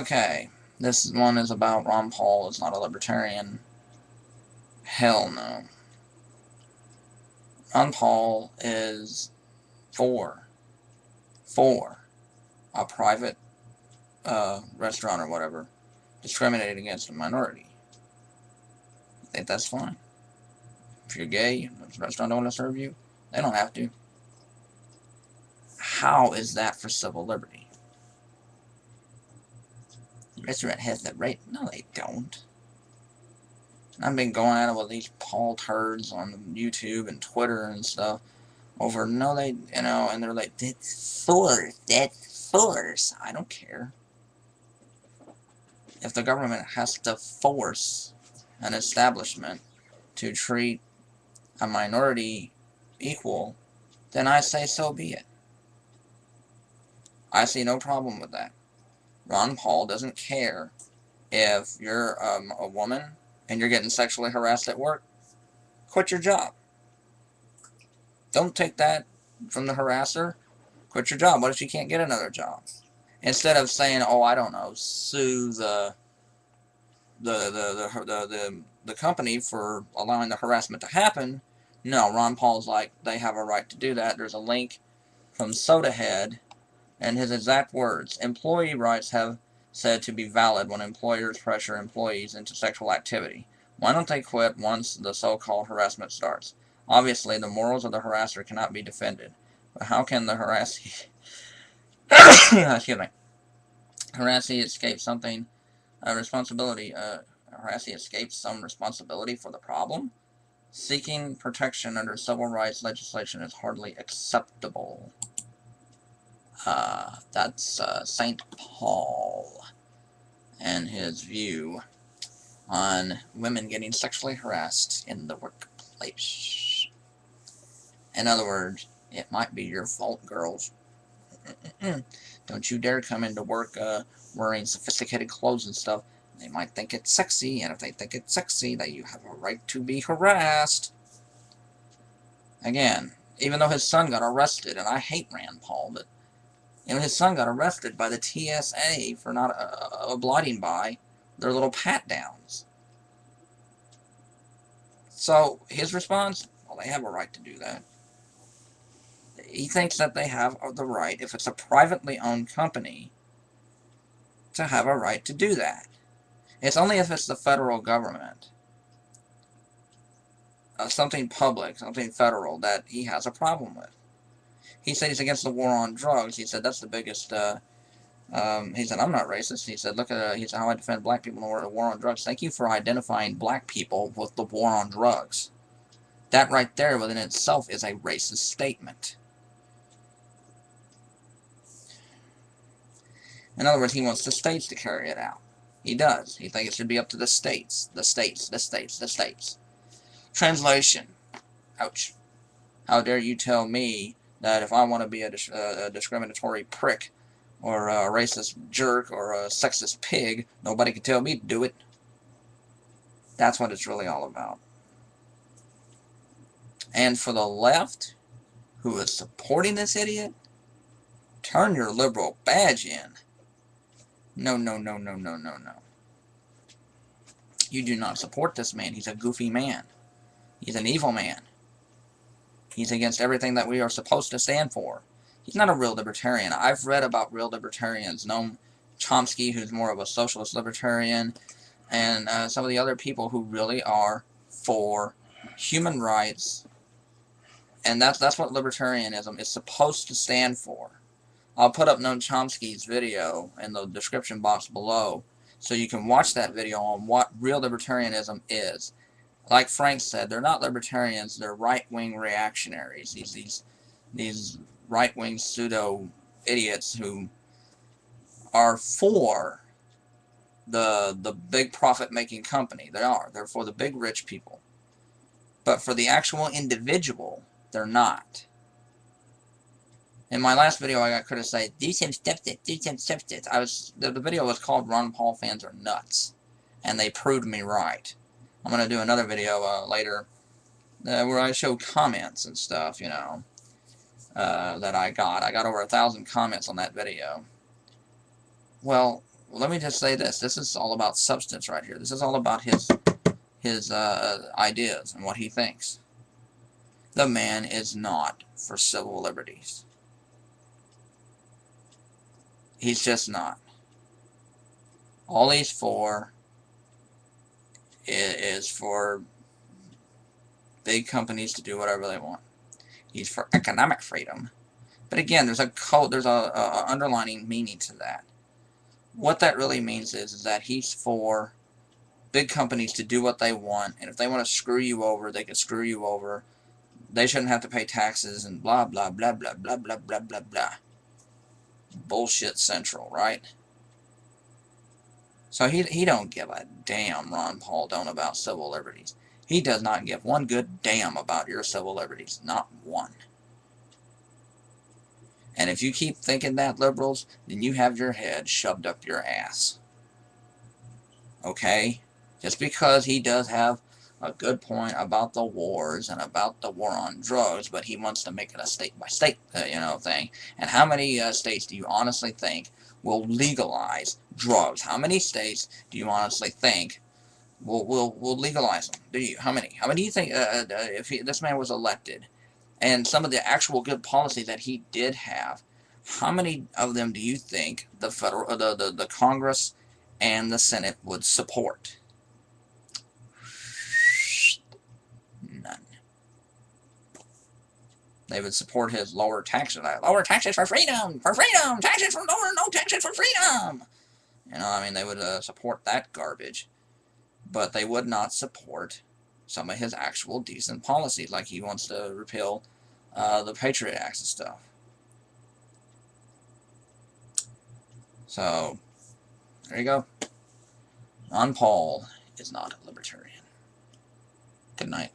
Okay, this one is about Ron Paul is not a libertarian. Hell no. Ron Paul is for a private restaurant or whatever discriminating against a minority. I think that's fine. If you're gay, if the restaurant don't want to serve you, they don't have to. How is that for civil liberty? The restaurant has the right. No, they don't. I've been going at it with these Paul turds on YouTube and Twitter and stuff over, no, they, and they're like, that's force. I don't care. If the government has to force an establishment to treat a minority equal, then I say so be it. I see no problem with that. Ron Paul doesn't care if you're a woman and you're getting sexually harassed at work. Quit your job. Don't take that from the harasser. Quit your job. What if you can't get another job? Instead of saying, oh, I don't know, sue the company for allowing the harassment to happen. No, Ron Paul's like, they have a right to do that. There's a link from Sodahead, and his exact words: employee rights have said to be valid when employers pressure employees into sexual activity. Why don't they quit once the so-called harassment starts? Obviously, the morals of the harasser cannot be defended. But how can the harassee excuse me, harassee escape something responsibility? Harassee escapes some responsibility for the problem? Seeking protection under civil rights legislation is hardly acceptable. That's St. Paul and his view on women getting sexually harassed in the workplace. In other words, it might be your fault, girls. Don't you dare come into work wearing sophisticated clothes and stuff. They might think it's sexy, and if they think it's sexy, that you have a right to be harassed. Again, even though his son got arrested, and I hate Rand Paul, but his son got arrested by the TSA for not abiding by their little pat-downs. So, his response, well, they have a right to do that. He thinks that they have the right, if it's a privately owned company, to have a right to do that. It's only if it's the federal government, something public, something federal, that he has a problem with. He said he's against the war on drugs. He said that's the biggest, he said, I'm not racist. He said, look at, he said, how I defend black people in the war on drugs. Thank you for identifying black people with the war on drugs. That right there within itself is a racist statement. In other words, he wants the states to carry it out. He does. He thinks it should be up to the states. The states, the states, the states. Translation. Ouch. How dare you tell me that if I want to be a discriminatory prick, or a racist jerk, or a sexist pig, nobody can tell me to do it. That's what it's really all about. And for the left, who is supporting this idiot, turn your liberal badge in. No, no, no, no, no, no, no. You do not support this man. He's a goofy man. He's an evil man. He's against everything that we are supposed to stand for. He's not a real libertarian. I've read about real libertarians. Noam Chomsky, who's more of a socialist libertarian, and some of the other people who really are for human rights. And that's what libertarianism is supposed to stand for. I'll put up Noam Chomsky's video in the description box below, so you can watch that video on what real libertarianism is. Like Frank said, they're not libertarians, they're right-wing reactionaries. These right-wing pseudo-idiots who are for the big profit-making company. They're for the big rich people. But for the actual individual, they're not. In my last video, I got criticized. Do some stuff that. The video was called "Ron Paul Fans Are Nuts," and they proved me right. I'm gonna do another video later where I show comments and stuff, that I got. I got over 1,000 comments on that video. Well, let me just say this. This is all about substance right here. This is all about his ideas and what he thinks. The man is not for civil liberties. He's just not. All he's for is for big companies to do whatever they want. He's for economic freedom. But again, there's a underlining meaning to that. What that really means is that he's for big companies to do what they want, and if they want to screw you over, they can screw you over. They shouldn't have to pay taxes and blah, blah, blah, blah, blah, blah, blah, blah, blah. Bullshit central, right? So he don't give a damn, Ron Paul don't, about civil liberties. He does not give one good damn about your civil liberties. Not one. And if you keep thinking that, liberals, then you have your head shoved up your ass. Okay? Just because he does have a good point about the wars and about the war on drugs, but he wants to make it a state-by-state, thing. And how many states do you honestly think will legalize drugs? How many states do you honestly think will legalize them? Do you? How many? How many do you think, if this man was elected, and some of the actual good policy that he did have, how many of them do you think the the Congress and the Senate would support? None. They would support his lower taxes. Lower taxes for freedom! For freedom! Taxes for lower, no taxes for freedom! They would support that garbage. But they would not support some of his actual decent policies, like he wants to repeal the Patriot Acts and stuff. So, there you go. Ron Paul is not a libertarian. Good night.